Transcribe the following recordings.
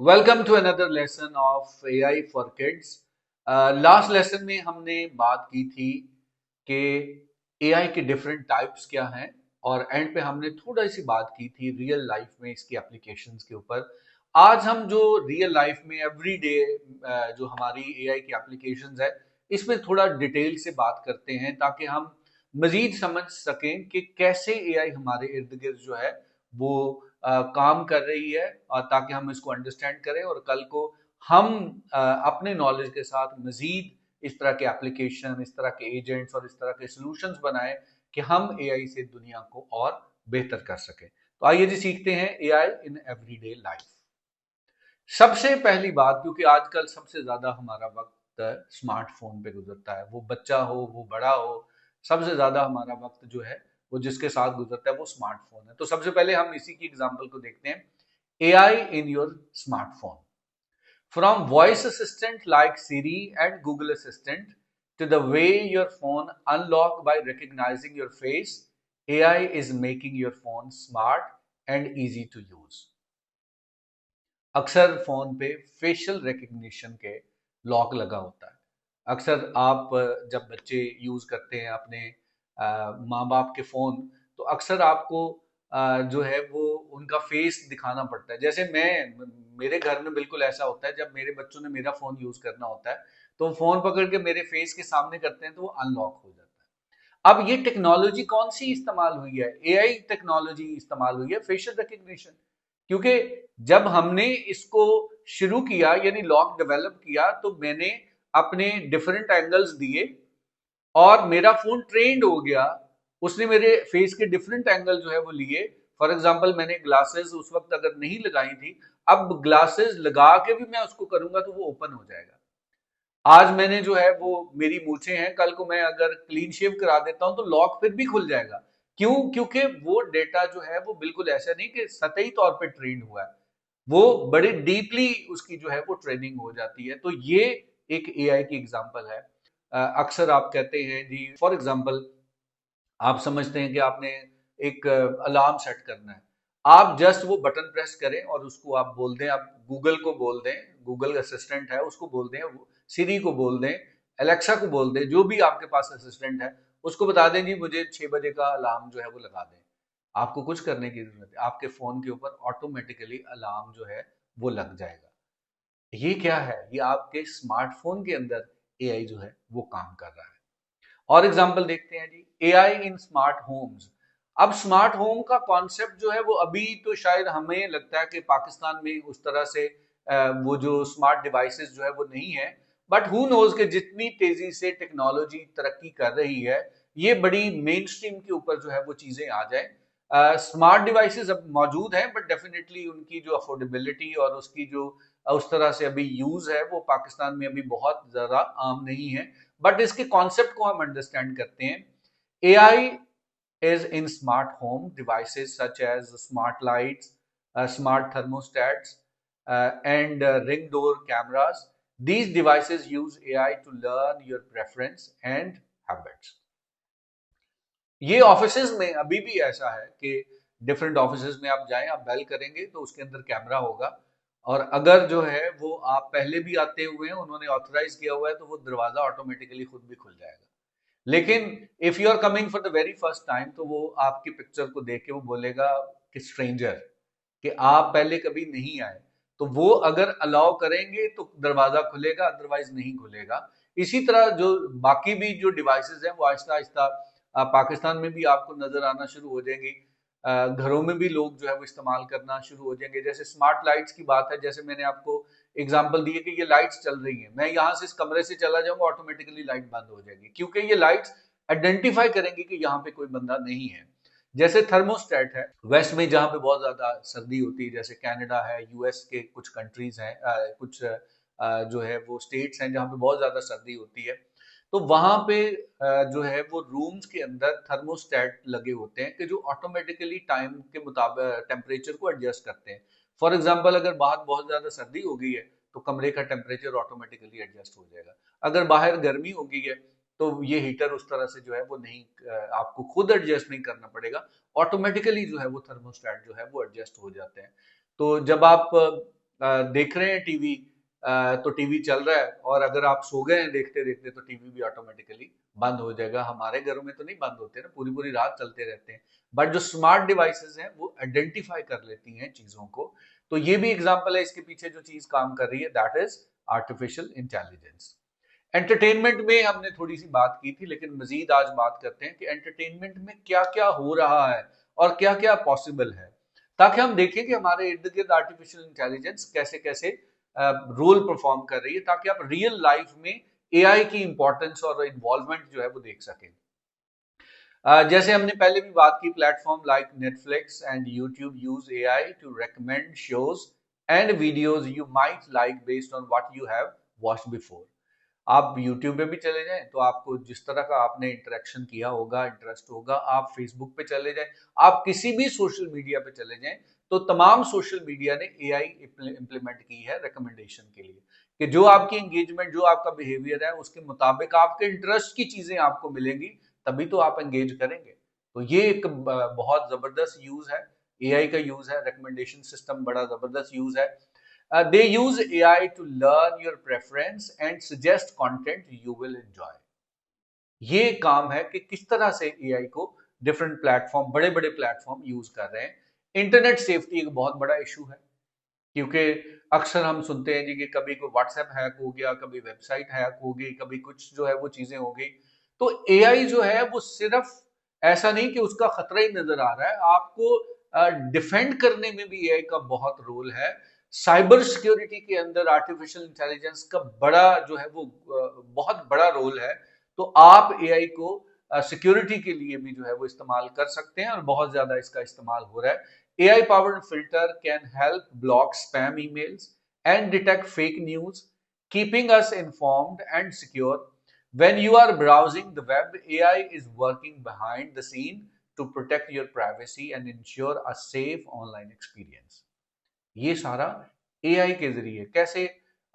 Welcome to another lesson of AI for kids. Last lesson में हमने बात की थी कि एआई के डिफरेंट टाइप्स क्या हैं और एंड पे हमने थोड़ा सी बात की थी रियल लाइफ में इसकी एप्लीकेशंस के ऊपर। आज हम जो रियल लाइफ में एवरीडे जो हमारी एआई की एप्लीकेशंस है इसमें थोड़ा डिटेल से बात करते हैं ताकि हम मजीद समझ सकें कि कैसे एआई हमारे इर्द गिर्द जो है वो काम कर रही है और ताकि हम इसको अंडरस्टैंड करें और कल को हम अपने नॉलेज के साथ मजीद इस तरह के एप्लीकेशन, इस तरह के एजेंट्स और इस तरह के सॉल्यूशंस बनाएं कि हम एआई से दुनिया को और बेहतर कर सकें। तो आइए जी सीखते हैं एआई इन एवरीडे लाइफ। सबसे पहली बात, क्योंकि आजकल सबसे ज्यादा हमारा वक्त स्मार्टफोन पे गुजरता है, वो बच्चा हो वो बड़ा हो, सबसे ज्यादा हमारा वक्त जो है वो जिसके साथ गुजरता है वो स्मार्टफोन है। तो सबसे पहले हम इसी की एग्जांपल को देखते हैं। AI in your smartphone, from voice assistant like Siri and Google assistant to the way your phone unlock by recognizing your face, AI is making your phone smart and easy to use. अक्सर phone पे facial recognition के lock लगा होता है। अक्सर आप जब बच्चे यूज करते हैं अपने माँ बाप के फोन, तो अक्सर आपको जो है वो उनका फेस दिखाना पड़ता है। जैसे मेरे घर में बिल्कुल ऐसा होता है, जब मेरे बच्चों ने मेरा फोन यूज करना होता है तो फोन पकड़ के मेरे फेस के सामने करते हैं तो वो अनलॉक हो जाता है। अब ये टेक्नोलॉजी कौन सी इस्तेमाल हुई है? एआई टेक्नोलॉजी इस्तेमाल हुई है, फेशियल रिकग्निशन। क्योंकि जब हमने इसको शुरू किया यानी लॉक डेवलप किया तो मैंने अपने डिफरेंट एंगल्स दिए और मेरा फोन ट्रेंड हो गया, उसने मेरे फेस के डिफरेंट एंगल जो है वो लिए। फॉर एग्जांपल मैंने ग्लासेस उस वक्त अगर नहीं लगाई थी, अब ग्लासेस लगा के भी मैं उसको करूंगा तो वो ओपन हो जाएगा। आज मैंने जो है वो मेरी मूछें हैं, कल को मैं अगर क्लीन शेव करा देता हूं तो लॉक फिर भी खुल जाएगा। क्यों? क्योंकि वो डेटा जो है वो बिल्कुल ऐसा नहीं कि सतही तौर पे ट्रेंड हुआ है, वो बड़े डीपली उसकी जो है वो ट्रेनिंग हो जाती है। तो ये एक एआई की एग्जांपल है। अक्सर आप कहते हैं जी, फॉर एग्जांपल आप समझते हैं कि आपने एक अलार्म सेट करना है, आप जस्ट वो बटन प्रेस करें और उसको आप बोल दें, आप गूगल को बोल दें, गूगल असिस्टेंट है उसको बोल दें, सिरी को बोल दें, एलेक्सा को बोल दें, जो भी आपके पास असिस्टेंट है उसको बता दें जी मुझे 6 बजे का अलार्म जो है वो लगा दें। आपको कुछ करने की जरूरत है, आपके फोन के ऊपर ऑटोमेटिकली अलार्म जो है वो लग जाएगा। ये क्या है? ये आपके स्मार्टफोन के अंदर एआई जो है वो काम कर रहा है। और एग्जांपल देखते हैं जी, एआई इन स्मार्ट होम्स। अब स्मार्ट होम का कॉन्सेप्ट जो है वो अभी तो शायद हमें लगता है कि पाकिस्तान में उस तरह से वो जो स्मार्ट डिवाइसेस जो है वो नहीं है। बट हु नोज कि जितनी तेजी से टेक्नोलॉजी तरक्की कर रही है, ये बड़ी मेन स्ट्रीम के ऊपर जो है वो चीजें आ जाए। स्मार्ट डिवाइसेस अब मौजूद हैं बट डेफिनेटली उनकी जो अफोर्डेबिलिटी और उसकी जो उस तरह से अभी यूज है वो पाकिस्तान में अभी बहुत ज्यादा आम नहीं है। बट इसके कॉन्सेप्ट को हम अंडरस्टैंड करते हैं। AI is in smart home devices such as smart lights, smart thermostats, and ring door cameras. These devices use AI to learn your preference and habits. ये ऑफिसेज में अभी भी ऐसा है कि डिफरेंट ऑफिसेज में आप जाएं, आप बेल करेंगे तो उसके अंदर कैमरा होगा, और अगर जो है वो आप पहले भी आते हुए हैं, उन्होंने ऑथराइज किया हुआ है, तो वो दरवाजा ऑटोमेटिकली खुद भी खुल जाएगा। लेकिन if you are coming for the very first time तो वो आपकी पिक्चर को देख के वो बोलेगा कि स्ट्रेंजर, कि आप पहले कभी नहीं आए, तो वो अगर अलाउ करेंगे तो दरवाजा खुलेगा, अदरवाइज नहीं खुलेगा। इसी तरह जो बाकी भी जो डिवाइसेस हैं वो आहिस्ता आहिस्ता पाकिस्तान में भी आपको नजर आना शुरू हो जाएंगी। घरों में भी लोग जो है वो इस्तेमाल करना शुरू हो जाएंगे। जैसे स्मार्ट लाइट्स की बात है, जैसे मैंने आपको एग्जांपल दिए कि ये लाइट्स चल रही हैं, मैं यहाँ से इस कमरे से चला जाऊंगा, ऑटोमेटिकली लाइट बंद हो जाएगी, क्योंकि ये लाइट्स आइडेंटिफाई करेंगी कि यहाँ पे कोई बंदा नहीं है। जैसे थर्मोस्टेट है, वेस्ट में जहाँ पे बहुत ज्यादा सर्दी होती है, जैसे कनाडा है, यूएस के कुछ कंट्रीज हैं, कुछ जो है वो स्टेट्स हैं जहाँ पे बहुत ज्यादा सर्दी होती है, तो वहां पे जो है वो रूम्स के अंदर थर्मोस्टेट लगे होते हैं कि जो ऑटोमेटिकली टाइम के मुताबिक टेम्परेचर को एडजस्ट करते हैं। फॉर एग्जाम्पल अगर बाहर बहुत ज्यादा सर्दी हो गई है तो कमरे का टेम्परेचर ऑटोमेटिकली एडजस्ट हो जाएगा। अगर बाहर गर्मी हो गई है तो ये हीटर उस तरह से जो है वो नहीं, आपको खुद एडजस्ट नहीं करना पड़ेगा, ऑटोमेटिकली जो है वो थर्मोस्टेट जो है वो एडजस्ट हो जाते हैं। तो जब आप देख रहे हैं टीवी, तो टीवी चल रहा है, और अगर आप सो गए हैं देखते देखते तो टीवी भी ऑटोमेटिकली बंद हो जाएगा। हमारे घरों में तो नहीं बंद होते ना, पूरी पूरी रात चलते रहते हैं, बट जो स्मार्ट डिवाइसेस हैं वो आइडेंटिफाई कर लेती हैं चीजों को। तो ये भी एग्जांपल है इसके पीछे जो चीज काम कर रही है, that is artificial intelligence. Entertainment में हमने थोड़ी सी बात की थी, लेकिन मजीद आज बात करते हैं कि एंटरटेनमेंट में क्या क्या हो रहा है और क्या क्या पॉसिबल है, ताकि हम देखें कि हमारे इर्द गिर्द आर्टिफिशियल इंटेलिजेंस कैसे कैसे रोल परफॉर्म कर रही है, ताकि आप रियल लाइफ में एआई की इंपॉर्टेंस और इन्वॉल्वमेंट जो है वो देख सकें। जैसे हमने पहले भी बात की, platform like Netflix and YouTube use AI to recommend shows and videos you might like based on what you have watched before. आप YouTube पे भी चले जाएं तो आपको जिस तरह का आपने इंटरेक्शन किया होगा, इंटरेस्ट होगा, आप फेसबुक पे चले जाएं, आप किसी भी सोशल मीडिया पे चले जाएं, तो तमाम सोशल मीडिया ने एआई इम्प्लीमेंट की है रिकमेंडेशन के लिए, कि जो आपकी एंगेजमेंट, जो आपका बिहेवियर है, उसके मुताबिक आपके इंटरेस्ट की चीजें आपको मिलेंगी, तभी तो आप एंगेज करेंगे। तो ये एक बहुत जबरदस्त यूज है, एआई का यूज है, रिकमेंडेशन सिस्टम बड़ा जबरदस्त यूज है। They use AI to learn your preference and suggest content you will enjoy. ये काम है कि किस तरह से एआई को डिफरेंट प्लेटफॉर्म, बड़े बड़े प्लेटफॉर्म यूज कर रहे हैं। इंटरनेट सेफ्टी एक बहुत बड़ा इशू है, क्योंकि अक्सर हम सुनते हैं जी कि कभी कोई व्हाट्सएप हैक हो गया, कभी वेबसाइट हैक हो गई, कभी कुछ जो है वो चीजें हो गई। तो एआई जो है वो सिर्फ ऐसा नहीं कि उसका खतरा ही नजर आ रहा है, आपको डिफेंड करने में भी एआई का बहुत रोल है। साइबर सिक्योरिटी के अंदर आर्टिफिशियल इंटेलिजेंस का बड़ा जो है वो बहुत बड़ा रोल है। तो आप एआई को सिक्योरिटी के लिए भी जो है वो इस्तेमाल कर सकते हैं, और बहुत ज्यादा इसका इस्तेमाल हो रहा है। AI powered filter can help block spam emails and detect fake news, keeping us informed and secure. When you are browsing the web, AI is working behind the scene to protect your privacy and ensure a safe online experience. ये सारा AI के जरिए कैसे,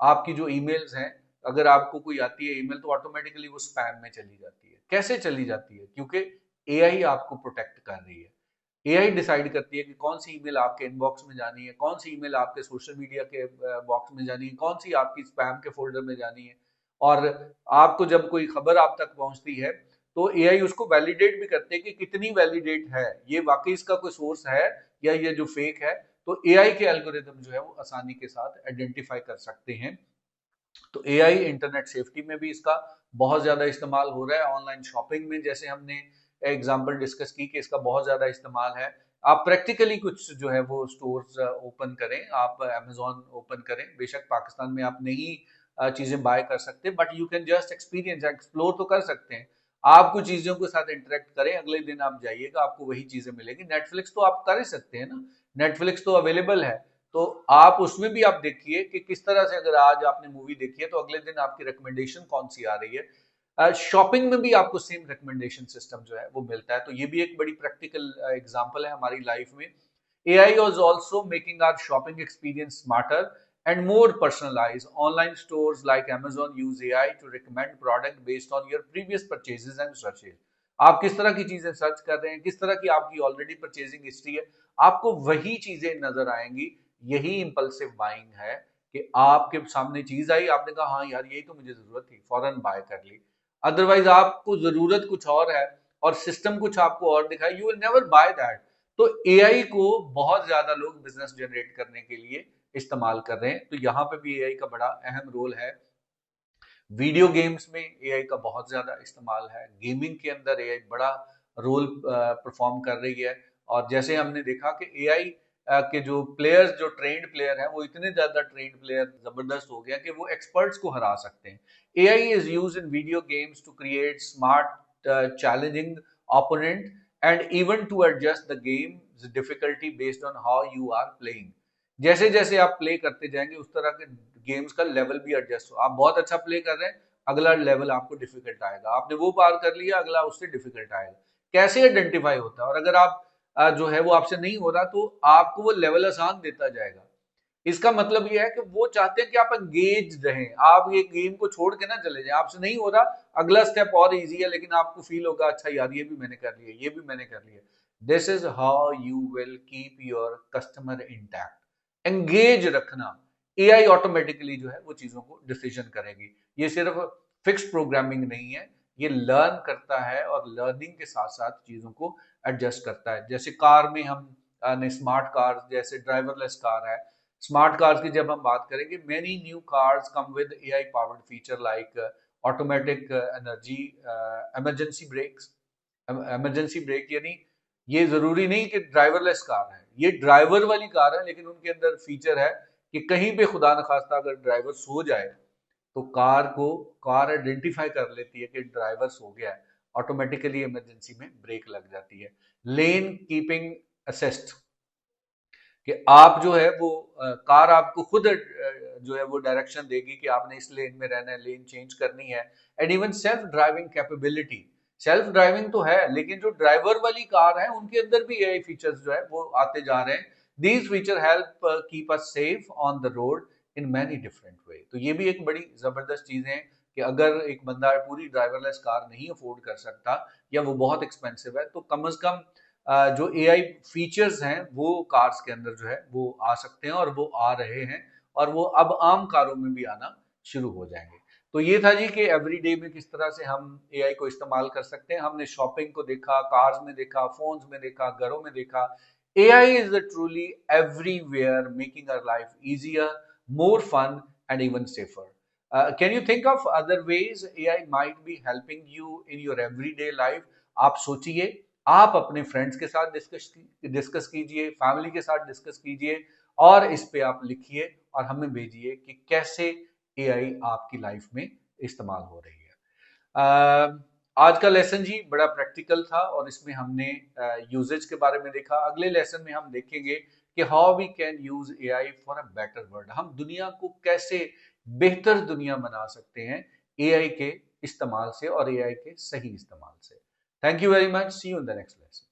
आपकी जो emails हैं, अगर आपको कोई आती है ईमेल तो ऑटोमेटिकली वो स्पैम में चली जाती है। कैसे चली जाती है? क्योंकि एआई आपको प्रोटेक्ट कर रही है। एआई डिसाइड करती है कि कौन सी ईमेल आपके इनबॉक्स में जानी है, कौन सी ईमेल आपके सोशल मीडिया के बॉक्स में जानी है, कौन सी आपकी स्पैम के फोल्डर में जानी है। और आपको जब कोई खबर आप तक पहुंचती है तो एआई उसको वैलिडेट भी करते हैं कि कितनी वैलिडेट है, ये वाकई इसका कोई सोर्स है या ये जो फेक है। तो एआई के एल्गोरिदम जो है वो आसानी के साथ आइडेंटिफाई कर सकते हैं। तो एआई इंटरनेट सेफ्टी में भी इसका बहुत ज्यादा इस्तेमाल हो रहा है। ऑनलाइन शॉपिंग में जैसे हमने एग्जांपल डिस्कस की कि इसका बहुत ज्यादा इस्तेमाल है। आप प्रैक्टिकली कुछ जो है वो स्टोर्स ओपन करें, आप अमेजोन ओपन करें, बेशक पाकिस्तान में आप नहीं चीजें बाय कर सकते, but you can just experience, explore तो कर सकते हैं। आप कुछ चीजों के साथ इंटरेक्ट करें, अगले दिन आप जाइएगा, आपको वही चीजें मिलेगी। नेटफ्लिक्स तो आप कर ही सकते हैं ना, नेटफ्लिक्स तो अवेलेबल है। तो आप उसमें भी आप देखिए कि किस तरह से, अगर आज आपने मूवी देखी है तो अगले दिन आपकी रिकमेंडेशन कौन सी आ रही है। शॉपिंग में भी आपको सेम रिकमेंडेशन सिस्टम जो है वो मिलता है। तो ये भी एक बड़ी प्रैक्टिकल एग्जांपल है हमारी लाइफ में। AI was also making our shopping experience smarter and more personalized. Online stores like Amazon use AI to recommend product based on your previous purchases and searches. आप किस तरह की चीजें सर्च कर रहे हैं, किस तरह की आपकी ऑलरेडी परचेजिंग हिस्ट्री है, आपको वही चीजें नजर आएंगी। यही इंपल्सिव बाइंग है कि आपके सामने चीज आई, आपने कहा हाँ यार यही तो मुझे जरूरत थी, फौरन बाय कर ली। अदरवाइज आपको जरूरत कुछ और है और सिस्टम कुछ आपको और दिखाए, you will never by that. तो एआई को बहुत ज्यादा लोग बिजनेस जनरेट करने के लिए इस्तेमाल कर रहे हैं। तो यहाँ पे भी एआई का बड़ा अहम रोल है। वीडियो गेम्स में एआई का बहुत ज्यादा इस्तेमाल है, गेमिंग के अंदर एआई बड़ा रोल परफॉर्म कर रही है। और जैसे हमने देखा कि एआई के जो प्लेयर्स, जो ट्रेंड प्लेयर हैं, वो इतने ज्यादा ट्रेंड प्लेयर जबरदस्त हो गया कि वो एक्सपर्ट्स को हरा सकते हैं। AI is use in video games to create smart challenging opponent and even to adjust the game difficulty based on how you are playing. जैसे जैसे आप प्ले करते जाएंगे उस तरह के गेम्स का लेवल भी एडजस्ट हो। आप बहुत अच्छा प्ले कर रहे हैं, अगला लेवल आपको डिफिकल्ट आएगा, आपने वो पार कर लिया, अगला उससे डिफिकल्ट आएगा। कैसे आइडेंटिफाई होता है? और अगर आप जो है वो आपसे नहीं हो रहा तो आपको वो लेवल आसान देता जाएगा। इसका मतलब ये है कि वो चाहते हैं कि आप एंगेज रहें, आप ये गेम को छोड़ के ना चले जाएं। आपसे नहीं हो रहा, अगला स्टेप और इजी है, लेकिन आपको फील होगा अच्छा यार ये भी मैंने कर लिया, ये भी मैंने कर लिया। This is how you will keep your customer intact. Engage रखना, एआई ऑटोमेटिकली जो है वो चीजों को डिसीजन करेगी। ये सिर्फ फिक्स्ड प्रोग्रामिंग नहीं है, ये लर्न करता है और लर्निंग के साथ साथ चीजों को एडजस्ट करता है। जैसे कार में हम ने स्मार्ट कार, जैसे ड्राइवरलेस कार है, स्मार्ट कार्स की जब हम बात करेंगे, many new cars come with AI powered feature like automatic energy emergency brakes. Emergency brake यानी ये जरूरी नहीं कि ड्राइवरलेस कार है, ये ड्राइवर वाली कार है, लेकिन उनके अंदर फीचर है कि कहीं पे खुदा न खास्ता अगर ड्राइवर सो जाए तो कार आइडेंटिफाई कर लेती है कि ड्राइवर सो गया है, ऑटोमेटिकली इमरजेंसी में ब्रेक लग जाती है। लेन कीपिंग असिस्ट, कि आप जो है वो कार आपको खुद जो है वो डायरेक्शन देगी कि आपने इस लेन में रहना है, लेन चेंज करनी है। And even self driving capability, self driving तो है लेकिन जो ड्राइवर वाली कार है उनके अंदर भी एआई फीचर्स जो है वो आते जा रहे हैं। These feature help keep us safe on the road in many different way. तो ये भी एक बड़ी जबरदस्त चीज है कि अगर एक बंदा पूरी ड्राइवरलेस कार नहीं अफोर्ड कर सकता या वो बहुत एक्सपेंसिव है, तो कम से कम जो एआई फीचर्स हैं वो कार्स के अंदर जो है वो आ सकते हैं, और वो आ रहे हैं, और वो अब आम कारों में भी आना शुरू हो जाएंगे। तो ये था जी कि एवरीडे में किस तरह से हम एआई को इस्तेमाल कर सकते हैं। हमने शॉपिंग को देखा, कार्स में देखा, फोन्स में देखा, घरों में देखा। AI is truly everywhere, making our life easier, more fun and even safer. Can you think of other ways AI might be helping you in your everyday life? आप सोचिए, आप अपने फ्रेंड्स के साथ डिस्कस कीजिए, फैमिली के साथ discuss कीजिए, और इस पे आप लिखिए और हमें भेजिए कि कैसे एआई आपकी लाइफ में इस्तेमाल हो रही है। आज का लेसन जी बड़ा प्रैक्टिकल था और इसमें हमने यूजेज के बारे में देखा। अगले लेसन में हम देखेंगे कि how we can use AI for a better world. हम दुनिया को कैसे बेहतर दुनिया बना सकते हैं एआई के इस्तेमाल से और एआई के सही इस्तेमाल से। Thank you very much. See you in the next lesson.